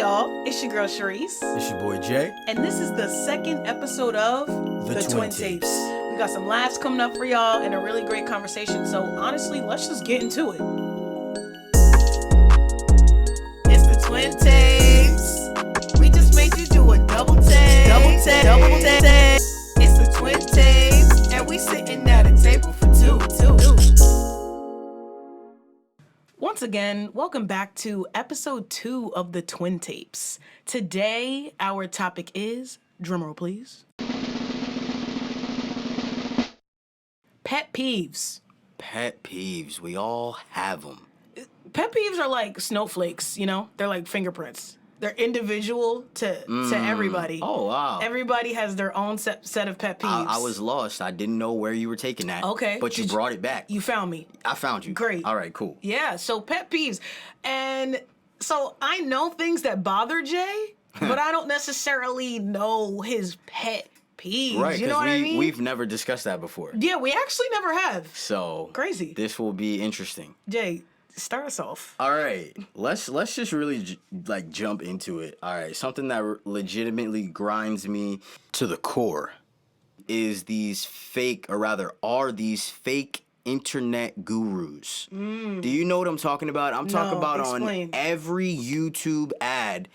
y'all, it's your girl Sharice. It's your boy Jay. And this is the second episode of The Twin Tapes. We got some laughs coming up for y'all and a really great conversation. So honestly, let's just get into it. It's the Twin Tapes. We just made you do a double take. Double take. It's the Twin Tapes. And we sitting at a table for two. Once again, welcome back to episode 2 of the Twin Tapes. Today, our topic is, drumroll please, pet peeves. Pet peeves. We all have them. Pet peeves are like snowflakes, you know? They're like fingerprints. They're individual to everybody. Oh, wow. Everybody has their own set of pet peeves. I was lost. I didn't know where you were taking that. Okay. But you brought it back. You found me. I found you. Great. All right, cool. Yeah, so pet peeves. And so I know things that bother Jay, but I don't necessarily know his pet peeves. Right, you know what I mean? we've never discussed that before. Yeah, we actually never have. So Crazy. This will be interesting. Jay, start us off. All right, let's just really jump into it. All right, something that legitimately grinds me to the core is are these fake internet gurus. Do you know what I'm talking about? I'm talking about explain. On every YouTube ad.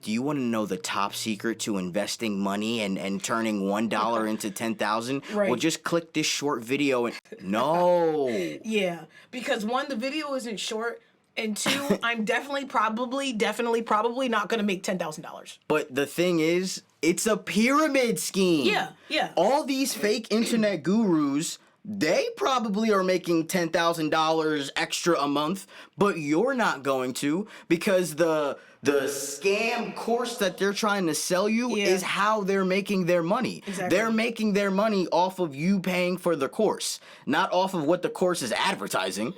Do you want to know the top secret to investing money and turning $1 into 10,000? Right. Well, just click this short video and no. Yeah, because one, the video isn't short, and two, I'm definitely probably not gonna make $10,000. But the thing is, it's a pyramid scheme. Yeah. All these fake internet gurus, they probably are making $10,000 extra a month, but you're not going to, because the scam course that they're trying to sell you is how they're making their money. Exactly. They're making their money off of you paying for the course, not off of what the course is advertising.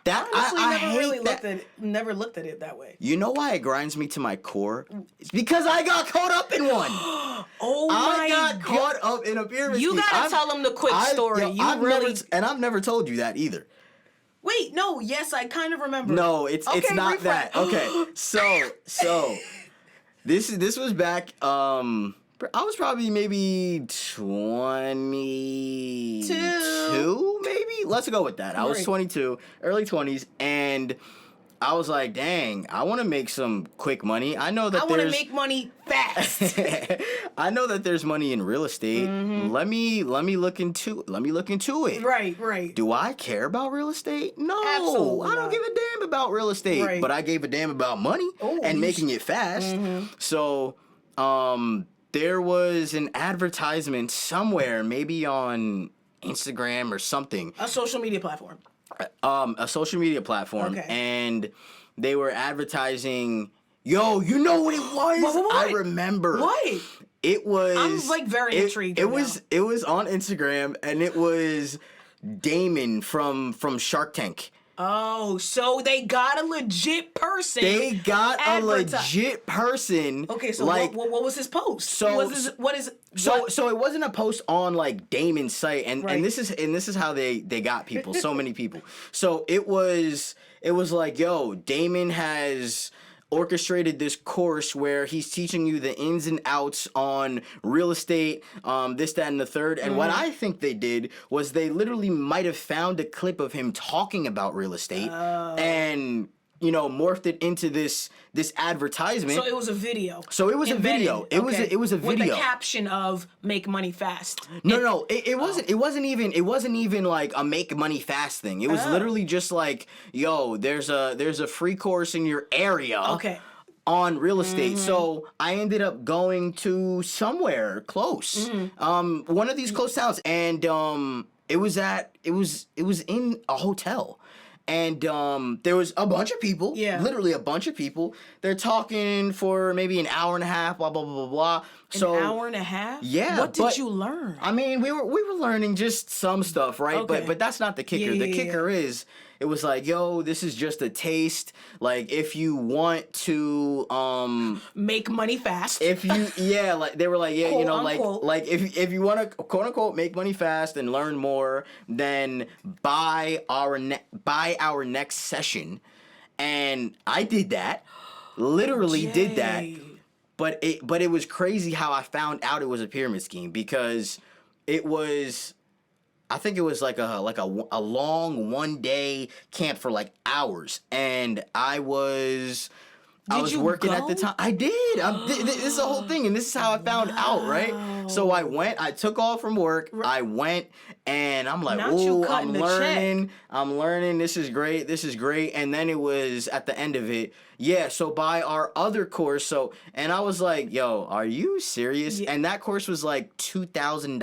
That Honestly, I never hate really that. never looked at it that way. You know why it grinds me to my core? It's because I got caught up in one. Oh my I got caught up in a pyramid You scheme. gotta tell them the quick story. I've never told you that either. Wait, no, yes, I kind of remember. No, it's not that. Okay, so this was back. I was probably maybe 22, maybe. Let's go with that. I was 22, early 20s, and I was like, dang, I want to make some quick money. I want to make money fast. I know that there's money in real estate. Let me look into it. Right. Do I care about real estate? No. Absolutely I don't not. give a damn about real estate. Right. But I gave a damn about money and making it fast. So, there was an advertisement somewhere, maybe on Instagram or something. A social media platform. A social media platform. Okay. And they were advertising, yo, you know what it was? What? I remember. What? It was... I'm like very intrigued. It was on Instagram, and it was Damon from Shark Tank. Oh, so they got a legit person. Okay, so like, what was his post? So it wasn't a post on like Damon's site, and this is how they got people, so many people. So it was like, yo, Damon has orchestrated this course where he's teaching you the ins and outs on real estate, this, that, and the third. And what I think they did was they literally might have found a clip of him talking about real estate and, you know, morphed it into this advertisement. So it was a video. It was embedded. a video. With the caption of "Make money fast." No. It wasn't even like a make money fast thing. It was literally just like, yo, there's a free course in your area. Okay. On real estate. So I ended up going to somewhere close. One of these close towns, and it was in a hotel. And there was a bunch of people, literally a bunch of people. They're talking for maybe an hour and a half, blah, blah, blah, blah, blah. An hour and a half? Yeah. What did you learn? I mean, we were learning just some stuff, right? Okay. But that's not the kicker. The kicker is, it was like, yo, this is just a taste. Like, if you want to make money fast. If you like they were like, yeah, quote, you know, unquote. like if you want to quote unquote make money fast and learn more, then buy our next session. And I did that. Literally did that. But it was crazy how I found out it was a pyramid scheme, because it was, I think it was like a long 1-day camp for like hours, and I was working at the time. I did. This is the whole thing, and this is how I found out, right? So I went. I took off from work. I went, and I'm like, "Ooh, I'm learning. I'm learning. This is great. This is great." And then it was at the end of it. Yeah. So by our other course, and I was like, "Yo, are you serious?" Yeah. And that course was like $2,000.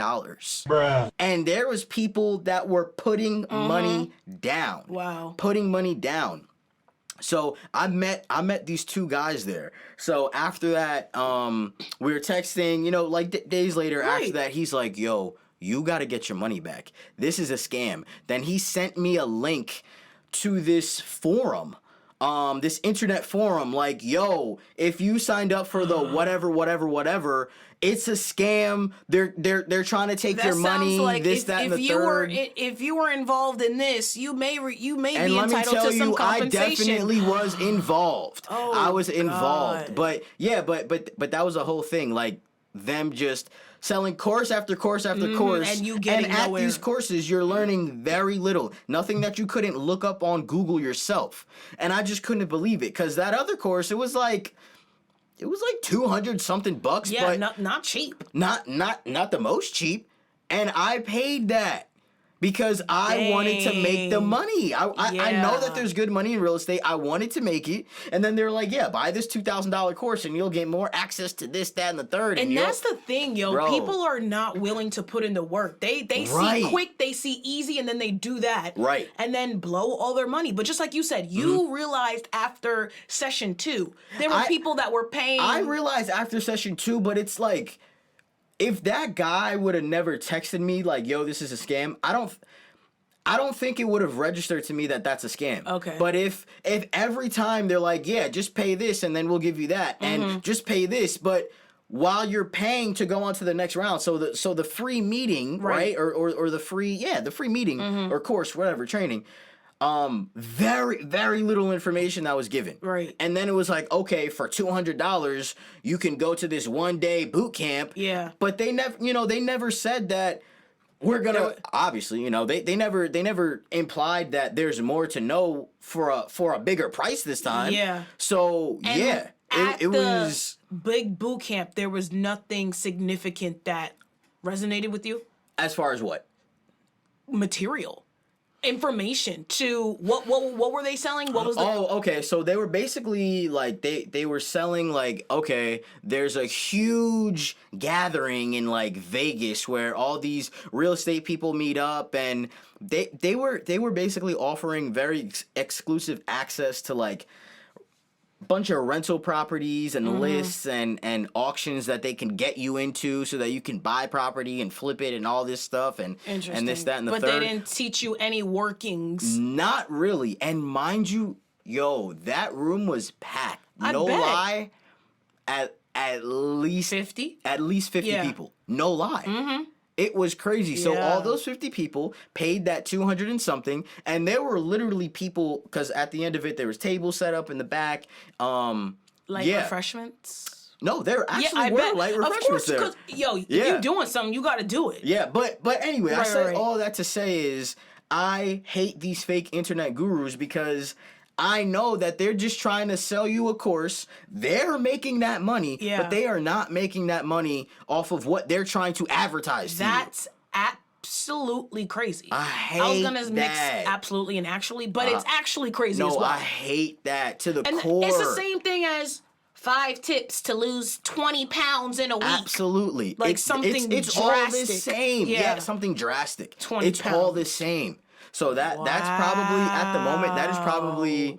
Bruh. And there was people that were putting money down. Wow. Putting money down. So I met these two guys there. So after that, we were texting, like days later. Right. After that, he's like, "Yo, you got to get your money back. This is a scam." Then he sent me a link to this forum, this internet forum. Like, "Yo, if you signed up for the whatever, it's a scam. They're trying to take your money. Like this, that, and the third. If you were involved in this, you may be and entitled to some compensation." I definitely was involved. I was involved. But yeah, but that was a whole thing. Like them just selling course after course after course, and you getting nowhere. And at these courses, you're learning very little. Nothing that you couldn't look up on Google yourself. And I just couldn't believe it, because that other course, it was like $200 something bucks. Yeah, but not cheap. Not the most cheap. And I paid that because I wanted to make the money. I know that there's good money in real estate. I wanted to make it. And then they're like, "Yeah, buy this $2,000 course and you'll get more access to this, that, and the third." And that's the thing, yo. Bro. People are not willing to put in the work. They see quick, they see easy, and then they do that. Right. And then blow all their money. But just like you said, you realized after session 2, there were people that were paying. I realized after session 2, but it's like, if that guy would have never texted me like, "Yo, this is a scam," I don't think it would have registered to me that that's a scam. Okay. But if every time they're like, "Yeah, just pay this and then we'll give you that," and just pay this, but while you're paying to go on to the next round, so the free meeting, right? Or the free meeting or course, whatever, training. Very, very little information that was given. Right. And then it was like, okay, for $200, you can go to this 1-day boot camp. Yeah. But they never said that we're gonna, obviously, they never implied that there's more to know for a bigger price this time. Yeah. So, and it was big boot camp. There was nothing significant that resonated with you? As far as what? Material. Information to what were they selling? What was okay. So they were basically like they were selling like, okay, there's a huge gathering in like Vegas where all these real estate people meet up, and they were basically offering very exclusive access to like bunch of rental properties and lists and auctions that they can get you into so that you can buy property and flip it and all this stuff and this, that, and the third. But they didn't teach you any workings. Not really. And mind you, yo, that room was packed. No lie. At least 50? At least 50 people. No lie. Mm-hmm. It was crazy. So all those 50 people paid that 200 and something, and there were literally people, because at the end of it, there was tables set up in the back. Refreshments? No, there actually were light refreshments there. Of course, because, you doing something, you got to do it. Yeah, but anyway, I say all that to say is I hate these fake internet gurus because I know that they're just trying to sell you a course. They're making that money, but they are not making that money off of what they're trying to advertise to you. That's absolutely crazy. I hate I was going to mix absolutely and actually, but it's actually crazy as well. No, I hate that to the core. It's the same thing as 5 tips to lose 20 pounds in a week. Absolutely. Like something it's drastic. All the same. Yeah, something drastic. 20 It's pounds. all the same. So that's probably, at the moment, that is probably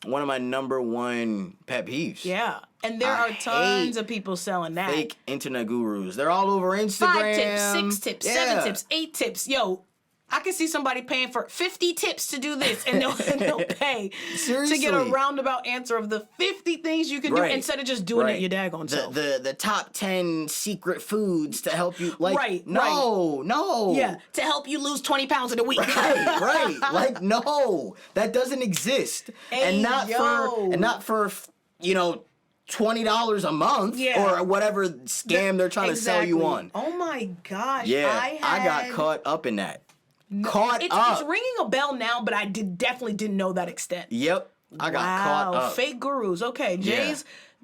one of my number one pet peeves. Yeah. And there are tons of people selling that. Fake internet gurus. They're all over Instagram. 5 tips, 6 tips, 7 tips, 8 tips. Yo, I can see somebody paying for 50 tips to do this, and they'll pay Seriously. to get a roundabout answer of the 50 things you can do instead of just doing it your daggone self. The top 10 secret foods to help you. Like, no. Yeah, to help you lose 20 pounds in a week. Right. Like, no, that doesn't exist. Hey, and not for $20 a month or whatever scam they're trying to sell you on. Oh my gosh. Yeah, I got caught up in that. It's ringing a bell now, but I definitely didn't know that extent. Yep. I got caught up. Fake gurus. Okay, Jay's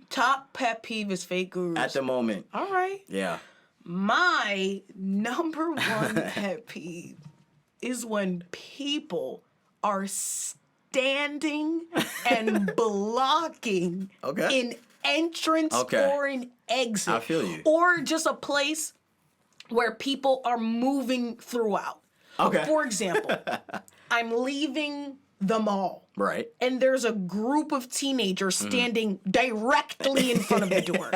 top pet peeve is fake gurus. At the moment. All right. Yeah. My number one pet peeve is when people are standing and blocking an entrance or an exit. I feel you. Or just a place where people are moving throughout. Okay. For example, I'm leaving the mall. Right. And there's a group of teenagers standing directly in front of the door.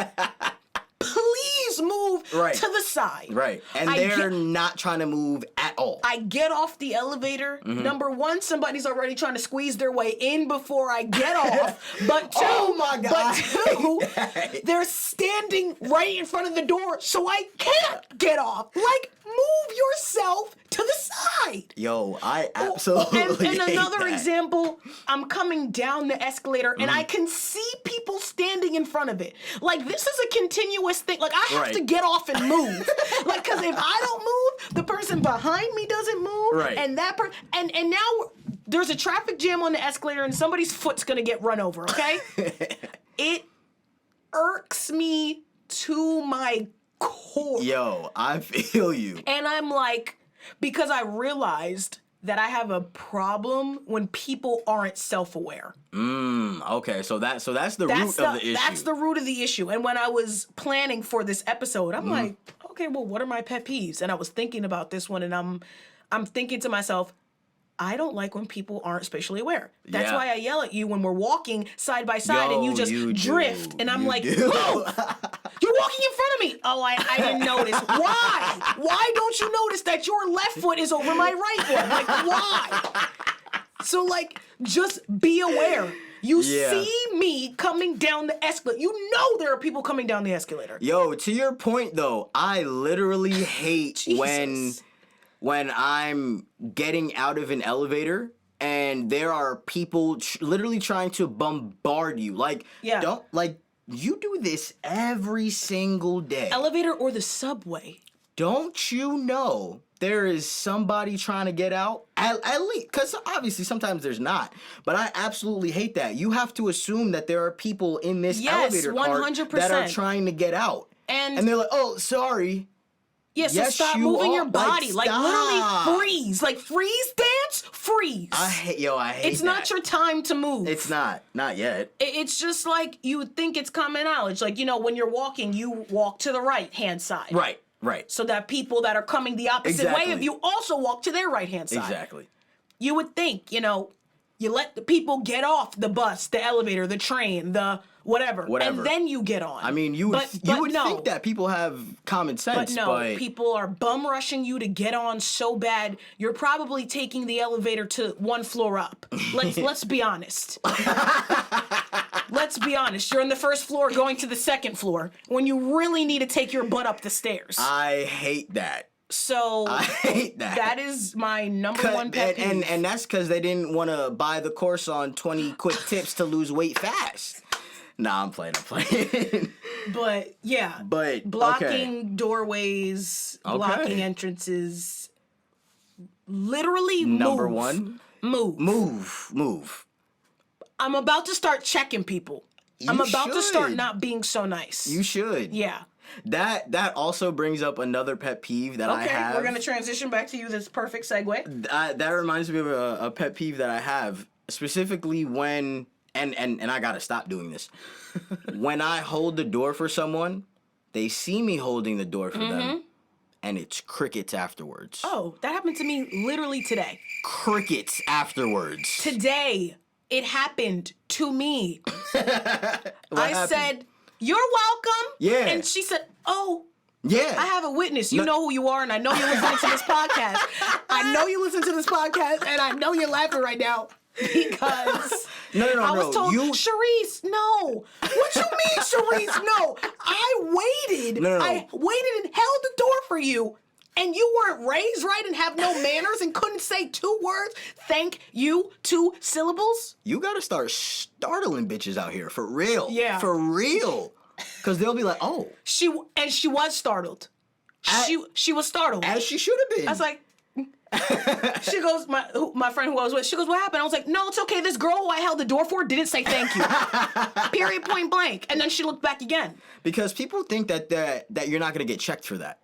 Please move to the side. Right. And they're not trying to move at all. I get off the elevator. Number one, somebody's already trying to squeeze their way in before I get off. But two, oh my God. But two, they're standing right in front of the door, so I can't get off. Like, move yourself to the side. Yo, I absolutely And another hate that. example, I'm coming down the escalator and I can see people standing in front of it. Like, this is a continuous thing. Like, I have to get off and move. Like, because if I don't move, the person behind me doesn't move. Right. And that and now there's a traffic jam on the escalator and somebody's foot's going to get run over, okay? It irks me to my core. Yo, I feel you. And I'm like, because I realized that I have a problem when people aren't self-aware. Okay, so that's the root of the issue. That's the root of the issue. And when I was planning for this episode, I'm like, okay, well, what are my pet peeves? And I was thinking about this one, and I'm thinking to myself, I don't like when people aren't spatially aware. That's why I yell at you when we're walking side by side and you just drift. And I'm like, move! You're walking in front of me. Oh, I didn't notice. Why? Why don't you notice that your left foot is over my right one? Like, why? So, like, just be aware. You see me coming down the escalator. You know there are people coming down the escalator. Yo, to your point, though, I literally hate when I'm getting out of an elevator and there are people literally trying to bombard you. Like, you do this every single day. Elevator or the subway. Don't you know there is somebody trying to get out? At least, because obviously sometimes there's not. But I absolutely hate that. You have to assume that there are people in this elevator car 100%. that are trying to get out. And they're like, oh, sorry. Yeah, so stop moving your body. Like literally freeze. Like freeze dance, freeze. I hate It's not your time to move. It's not. Not yet. It's just like you would think it's common knowledge. Like, when you're walking, you walk to the right-hand side. Right. So that people that are coming the opposite way of you also walk to their right-hand side. Exactly. You would think, you let the people get off the bus, the elevator, the train, the whatever. And then you get on. I mean, you would think that people have common sense, but people are bum rushing you to get on so bad. You're probably taking the elevator to one floor up. Let's be honest. Let's be honest. You're on the first floor going to the second floor when you really need to take your butt up the stairs. I hate that. So I hate that. That is my number one pet peeve. And that's because they didn't want to buy the course on 20 quick tips to lose weight fast. Nah, I'm playing. But yeah. Blocking doorways, blocking entrances. Literally move. Number one. Move. I'm about to start checking people. I'm about to start not being so nice. You should. Yeah. That also brings up another pet peeve that I have. Okay, we're going to transition back to you. This perfect segue. That reminds me of a pet peeve that I have, specifically when, and I got to stop doing this. When I hold the door for someone, they see me holding the door for them, and it's crickets afterwards. Oh, that happened to me literally today. Crickets afterwards. Today, it happened to me. I said, "You're welcome." Yeah. And she said, "Oh, Yeah. I have a witness. You know who you are, and I know you're listening to this podcast. I know you listen to this podcast, and I know you're laughing right now because I was told, Sharice, no. What you mean, Sharice? No. I waited. No. I waited and held the door for you. And you weren't raised right and have no manners and couldn't say 2 words? Thank you, 2 syllables? You gotta start startling bitches out here, for real. Yeah. For real. Because they'll be like, oh. She was startled. She was startled. As she should have been. I was like, she goes, my friend who I was with, she goes, what happened? I was like, no, it's okay. This girl who I held the door for didn't say thank you. Period, point blank. And then she looked back again. Because people think that you're not gonna get checked for that.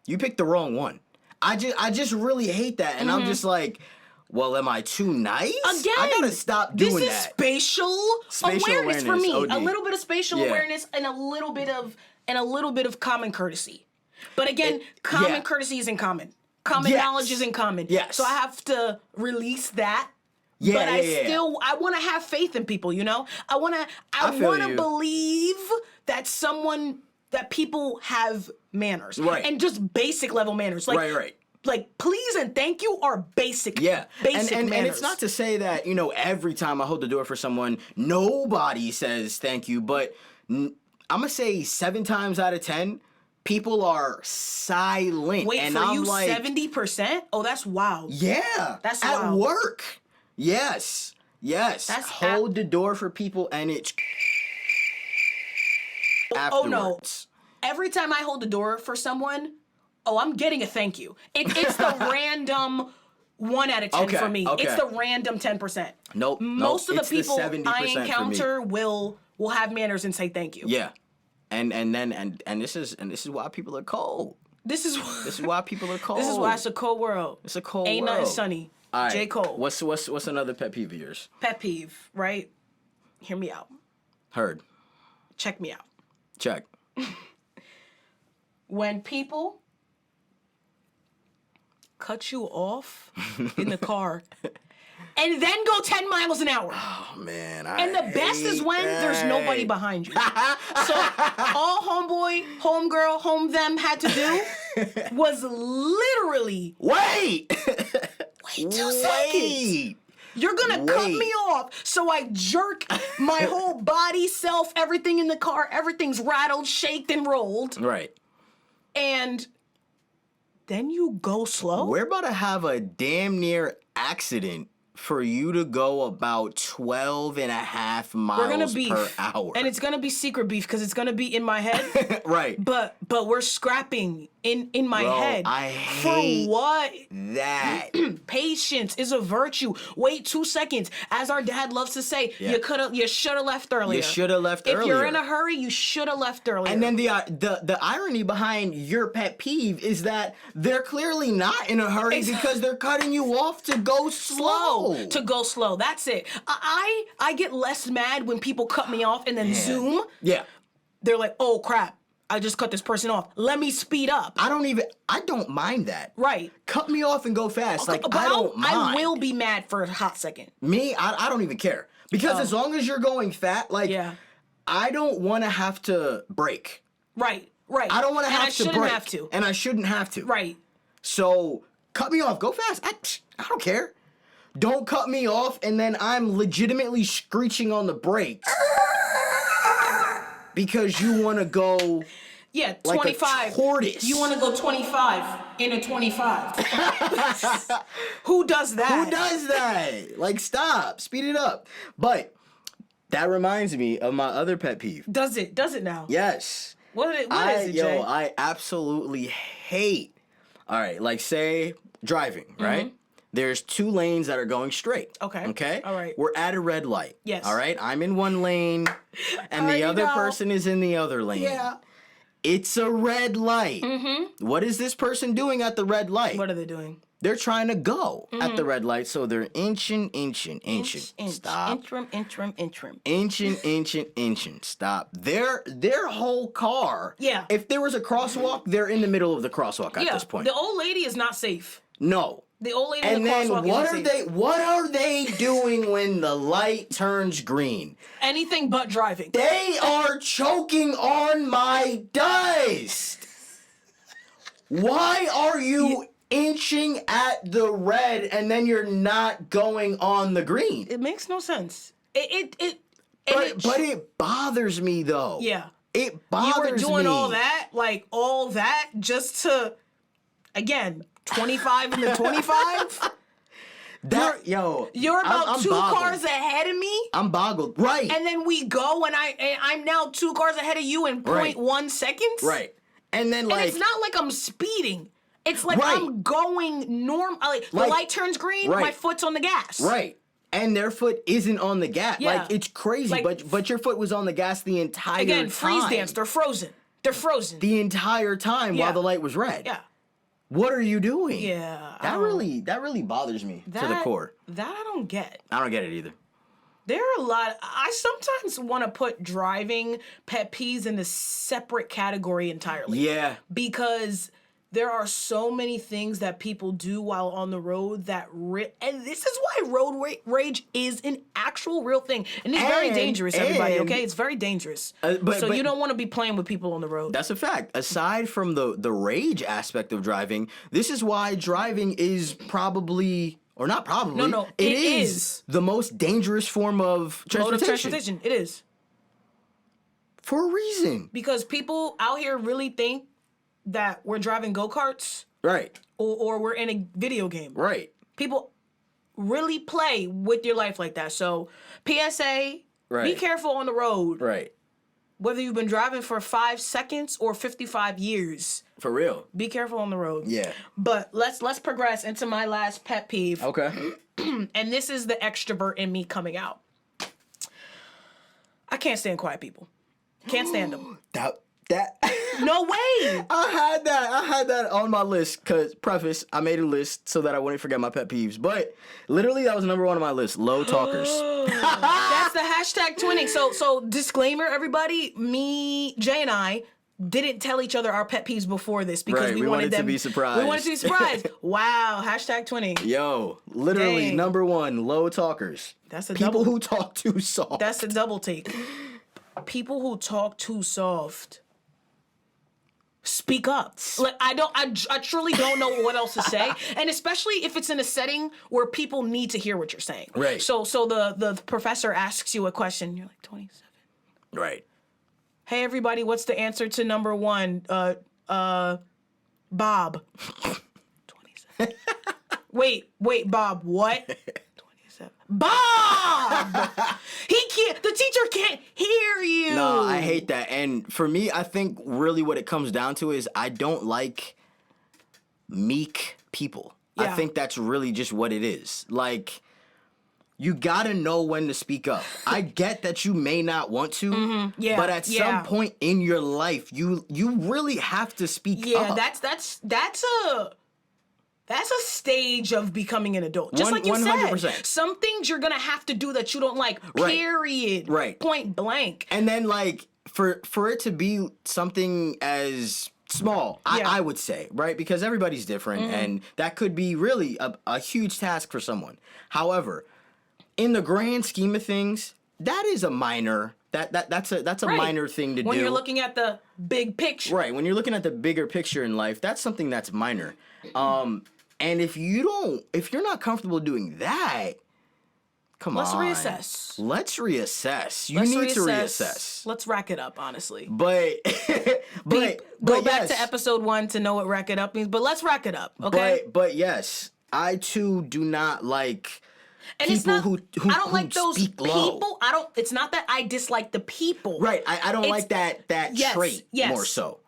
You picked the wrong one. I just really hate that. And I'm just like, well, am I too nice? Again, I gotta stop doing that. This is spatial awareness for me. OD. A little bit of spatial awareness and a little bit of common courtesy. But again, common courtesy isn't common. Common knowledge isn't common. Yes. So I have to release that. Yeah, but I want to have faith in people, you know? I want to believe that people have manners. Right. And just basic level manners. Like, right. Like, please and thank you are basic. Yeah. Basic and manners. it's not to say that, every time I hold the door for someone, nobody says thank you, but I'm going to say 7 times out of 10, people are silent. Wait, and for I'm you, like, 70%? Oh, that's wild. Yeah. That's at wild. work. Yes. Hold the door for people and it's afterwards. Oh, no. Every time I hold the door for someone, I'm getting a thank you. It's the random 1 out of 10 for me. Okay. It's the random 10%. Nope. Most of the people the 70% I encounter will have manners and say thank you. Yeah. And this is why people are cold. This is why people are cold. This is why it's a cold world. It's a cold world. Ain't nothing sunny. All right. J. Cole. What's another pet peeve of yours? Pet peeve, right? Hear me out. Heard. Check me out. Check. When people cut you off in the car and then go 10 miles an hour. Oh, man. And the best is when there's nobody behind you. So all homeboy, homegirl, home them had to do was literally Wait 2 seconds. You're gonna cut me off. So I jerk my whole body, self, everything in the car. Everything's rattled, shaked, and rolled. Right. And then you go slow. We're about to have a damn near accident for you to go about 12 and a half miles per hour. And it's gonna be secret beef because it's gonna be in my head. Right. But we're scrapping in my head. I hate for what? that. Patience is a virtue. Wait 2 seconds. As our dad loves to say, you should have left earlier. You should have left earlier. If you're in a hurry, you should have left earlier. And then the irony behind your pet peeve is that they're clearly not in a hurry because they're cutting you off to go slow. To go slow. That's it. I get less mad when people cut me off and then zoom. Yeah. They're like, oh crap, I just cut this person off. Let me speed up. I don't mind that. Right. Cut me off and go fast. But I don't mind. I will be mad for a hot second. Me, I don't even care. Because as long as you're going fat, I don't want to have to brake. Right. I don't want to have to brake. And I shouldn't have to. And I shouldn't have to. Right. So, cut me off. Go fast. I don't care. Don't cut me off and then I'm legitimately screeching on the brakes. Because you want to go... Yeah, 25. Like a tortoise. You want to go 25 in a 25. Who does that? Who does that? Like, stop. Speed it up. But that reminds me of my other pet peeve. Does it? Does it now? Yes. What is it, Jay? I absolutely hate... All right, like, say, driving, right? There's 2 lanes that are going straight. Okay? All right. We're at a red light. Yes. All right? I'm in one lane, and the other person is in the other lane. Yeah. It's a red light. What is this person doing at the red light? What are they doing? They're trying to go at the red light, so they're inching. Stop. Inching. Stop. Their whole car. Yeah. If there was a crosswalk, they're in the middle of the crosswalk at this point. The old lady is not safe. No. The old lady in the crosswalk is not safe. What are they doing when the light turns green? Anything but driving. They are choking on my dust. Why are you inching at the red and then you're not going on the green? It makes no sense. But it bothers me though. Yeah. It bothers me. You were doing all that just to, again, 25 in the 25? You're about I'm 2 boggled. cars ahead of me? I'm boggled. Right. And then we go and I'm now 2 cars ahead of you in 0.1 seconds? Right. And then And it's not like I'm speeding. It's like I'm going normal. Like, the light turns green, my foot's on the gas. Right. And their foot isn't on the gas. Yeah. Like, it's crazy. But your foot was on the gas the entire time. Again, freeze dance. They're frozen. They're frozen. The entire time while the light was red. Yeah. What are you doing? Yeah. That really bothers me to the core. That I don't get. I don't get it either. There are a lot. I sometimes want to put driving pet peeves in a separate category entirely. Yeah. Because there are so many things that people do while on the road that and this is why road rage is an actual real thing. And it's very dangerous, everybody, okay? It's very dangerous. So you don't want to be playing with people on the road. That's a fact. Aside from the rage aspect of driving, this is why driving is probably, or not probably. No, it is the most dangerous form of transportation. Mode of transportation. It is. For a reason. Because people out here really think that we're driving go-karts. Right. Or we're in a video game. Right. People really play with your life like that. So, PSA, be careful on the road. Right. Whether you've been driving for 5 seconds or 55 years. For real. Be careful on the road. Yeah. But let's progress into my last pet peeve. Okay. And this is the extrovert in me coming out. I can't stand quiet people. Can't stand them. That No way. I had that on my list, because preface, I made a list so that I wouldn't forget my pet peeves. But literally that was number 1 on my list. Low talkers. That's the hashtag twinning. So disclaimer, everybody, me, Jay, and I didn't tell each other our pet peeves before this because we wanted them to be surprised. We wanted to be surprised. Wow, hashtag twinning. Yo, literally Dang. number 1, low talkers. That's a people double. who talk too soft. That's a double take. People who talk too soft. Speak up. Like I truly don't know what else to say, and especially if it's in a setting where people need to hear what you're saying. Right. So the professor asks you a question, you're like 27. Right. Hey everybody, what's the answer to number 1? Bob. 27. Wait, Bob, what? 27. Bob! He can't. The teacher can't hear you. No, I hate that. And for me, I think really what it comes down to is I don't like meek people. Yeah. I think that's really just what it is. Like, you gotta know when to speak up. I get that you may not want to, Yeah, but at some point in your life, you really have to speak up. That's a stage of becoming an adult. Just like you 100%. said. Some things you're gonna have to do that you don't like. Period. Right. Point blank. And then like for it to be something as small, I would say, right? Because everybody's different, and that could be really a huge task for someone. However, in the grand scheme of things, that is a minor. That's a minor thing to do. When you're looking at the big picture. Right. When you're looking at the bigger picture in life, that's something that's minor. And if you're not comfortable doing that, Let's reassess. Let's reassess. You need to reassess. Let's rack it up, honestly. But Go back to episode 1 to know what rack it up means. But let's rack it up, okay? But yes, I too do not like and people it's not, who I don't like those speak people. low. It's not that I dislike the people. Right. I don't like that trait more so.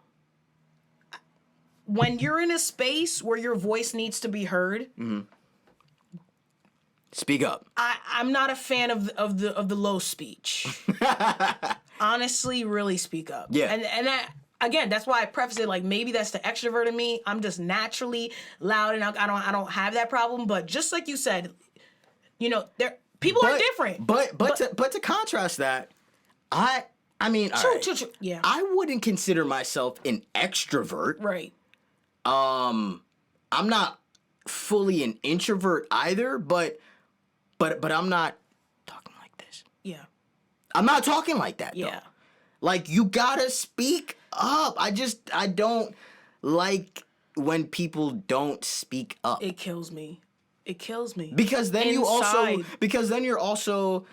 When you're in a space where your voice needs to be heard, speak up. I'm not a fan of the low speech. Honestly, really speak up. Yeah. And that, again, that's why I preface it like maybe that's the extrovert in me. I'm just naturally loud and I don't have that problem. But just like you said, people are different. But to contrast that, I mean, true. Yeah. I wouldn't consider myself an extrovert. Right. I'm not fully an introvert either, but I'm not talking like this. Yeah. I'm not talking like that. Yeah. Though. Like, you gotta speak up. I don't like when people don't speak up. It kills me. Because then you're also,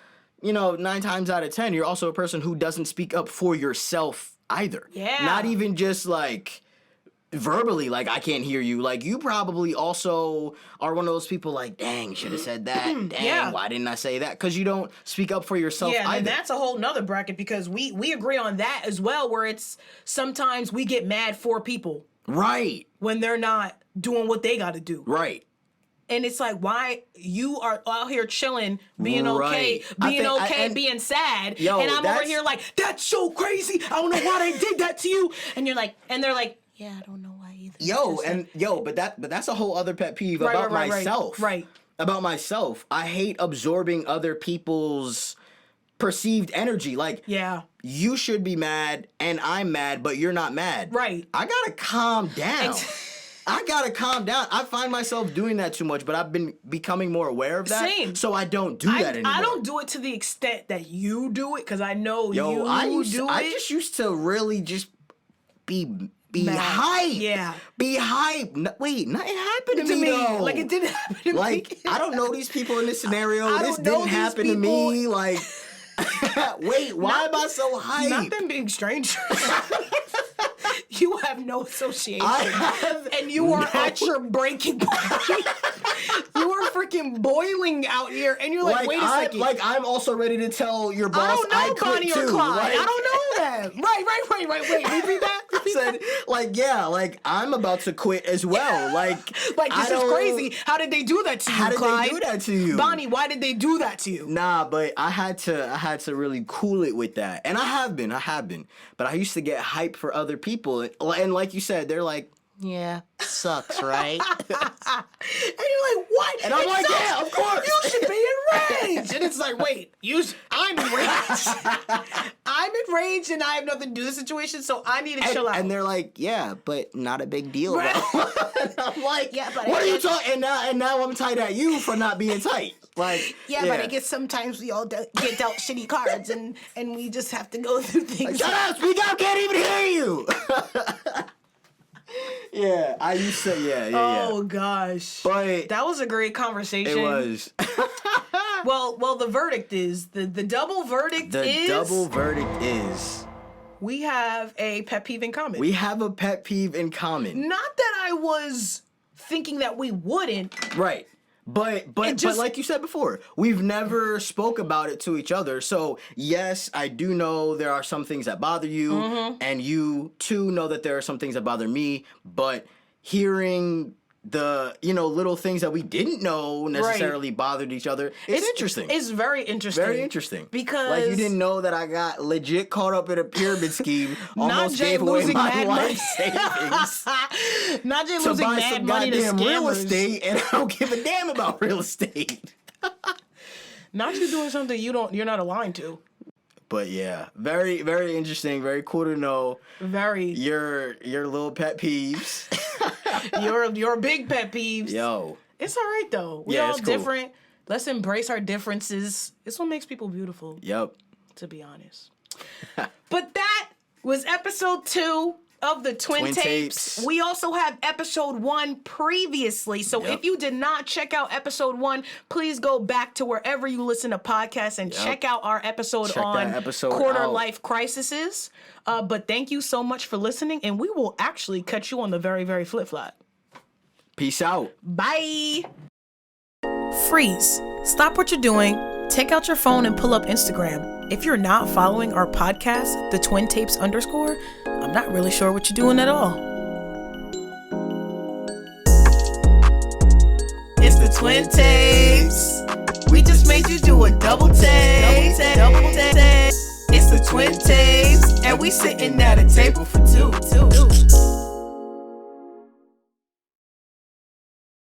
9 times out of 10, you're also a person who doesn't speak up for yourself either. Yeah. Not even just like verbally, like, I can't hear you. Like, you probably also are one of those people like, dang, should have said that. Dang, why didn't I say that? Because you don't speak up for yourself either. And that's a whole nother bracket, because we agree on that as well, where it's sometimes we get mad for people. Right. When they're not doing what they got to do. Right. And it's like, why you are out here chilling, being okay, being sad, and I'm over here like, that's so crazy. I don't know why they did that to you. And they're like, yeah, I don't know why either. But that's a whole other pet peeve about myself. Right. About myself. I hate absorbing other people's perceived energy. Like, you should be mad and I'm mad, but you're not mad. Right. I gotta calm down. I find myself doing that too much, but I've been becoming more aware of that. Same. So I don't do that anymore. I don't do it to the extent that you do it, because I know I just used to really just be hype. Yeah. Be hype. Wait, nothing happened to me though. Like, it didn't happen to me. Like, I don't know these people in this scenario. This didn't happen to me. Like, wait, why am I so hype? Not them being strangers. You have no association. And you are at your breaking point. You are freaking boiling out here, and you're like, wait a second. Like, I'm also ready to tell your boss I quit Bonnie too. Or Clyde. Like, I don't know that. Right. Wait, repeat that? Said, I'm about to quit as well. Like this is crazy. How did they do that to you, How did Clyde? they do that to you? Bonnie, why did they do that to you? Nah, but I had to really cool it with that. And I have been. But I used to get hype for other people. And like you said, they're like, yeah, sucks, right? And you're like, what? And I'm like, yeah, of course. You should be enraged. And it's like, wait, I'm enraged. I'm enraged and I have nothing to do with the situation, so I need to chill out. And they're like, yeah, but not a big deal, right. And I'm like, yeah, but what are you talking? And now I'm tight at you for not being tight. Like, but I guess sometimes we all get dealt shitty cards, and we just have to go through things. Shut up! Speak up! Can't even hear you. Yeah, I used to. Yeah. Oh gosh, but that was a great conversation. It was. Well, the verdict is the double verdict. The double verdict is we have a pet peeve in common. We have a pet peeve in common. Not that I was thinking that we wouldn't. Right. But like you said before, we've never spoke about it to each other. So yes, I do know there are some things that bother you, and you too know that there are some things that bother me. But hearing the little things that we didn't know necessarily bothered each other, it's interesting. It's very interesting. Very interesting. Because like, you didn't know that I got legit caught up in a pyramid scheme, almost gave away my life savings. Najee losing mad money to scammers. Real estate, and I don't give a damn about real estate. Najee doing something you're not aligned to. But yeah, very, very interesting. Very cool to know. Very. Your little pet peeves. your big pet peeves. Yo. It's all right though. We're all different. Let's embrace our differences. It's what makes people beautiful. Yep. To be honest. But that was episode 2 of the Twin Tapes. We also have episode 1 previously. So if you did not check out episode 1, please go back to wherever you listen to podcasts and check out our episode on quarter life crises. But thank you so much for listening, and we will actually catch you on the very, very flip-flop. Peace out. Bye. Freeze. Stop what you're doing. Take out your phone and pull up Instagram. If you're not following our podcast, the Twin Tapes _, I'm not really sure what you're doing at all. It's the Twin Tapes. We just made you do a double take. It's the Twin Tapes, and we sitting at a table for two.